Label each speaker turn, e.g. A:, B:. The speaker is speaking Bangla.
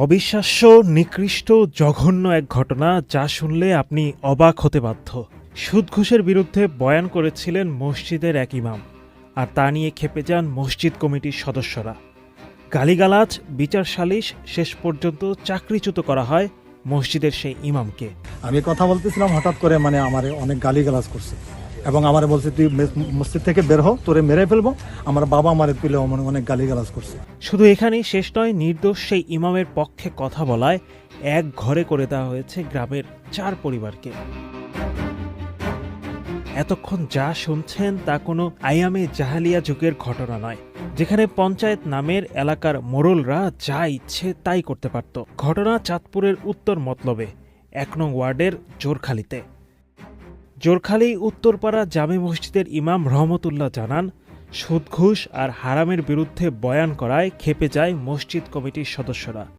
A: অবিশ্বাস্য, নিকৃষ্ট, জঘন্য এক ঘটনা যা শুনলে আপনি অবাক হতে বাধ্য। সুদ-ঘুষের বিরুদ্ধে বয়ান করেছিলেন মসজিদের এক ইমাম, আর তা নিয়ে ক্ষেপে যান মসজিদ কমিটির সদস্যরা। গালিগালাজ, বিচার সালিশ, শেষ পর্যন্ত চাকরিচ্যুত করা হয় মসজিদের সেই ইমামকে।
B: আমি কথা বলতেছিলাম, হঠাৎ করে আমারে অনেক গালিগালাজ করছে এবং আমারে বলছে, তুই মসজিদ থেকে বের হও, তোরে মেরে ফেলবো। আমার বাবা আমারে তুলে অনেক গালিগালাজ করছে।
A: শুধু এখানেই শেষ নয়, নির্দোষ সেই ইমামের পক্ষে কথা বলায় এক ঘরে করে দেওয়া হয়েছে গ্রামের 4 পরিবারকে। এতক্ষণ যা শুনছেন তা কোনো আইয়ামে জাহালিয়া যুগের ঘটনা নয়, যেখানে পঞ্চায়েত নামের এলাকার মোড়লরা যা ইচ্ছে তাই করতে পারত। ঘটনা চাঁদপুরের উত্তর মতলবে 1 নং ওয়ার্ডের জোরখালীতে। জোরখালী উত্তরপাড়া জামে মসজিদের ইমাম রহমতুল্লাহ জানান, সুদ ঘুষ আর হারামের বিরুদ্ধে বয়ান করায় ক্ষেপে যায় মসজিদ কমিটির সদস্যরা।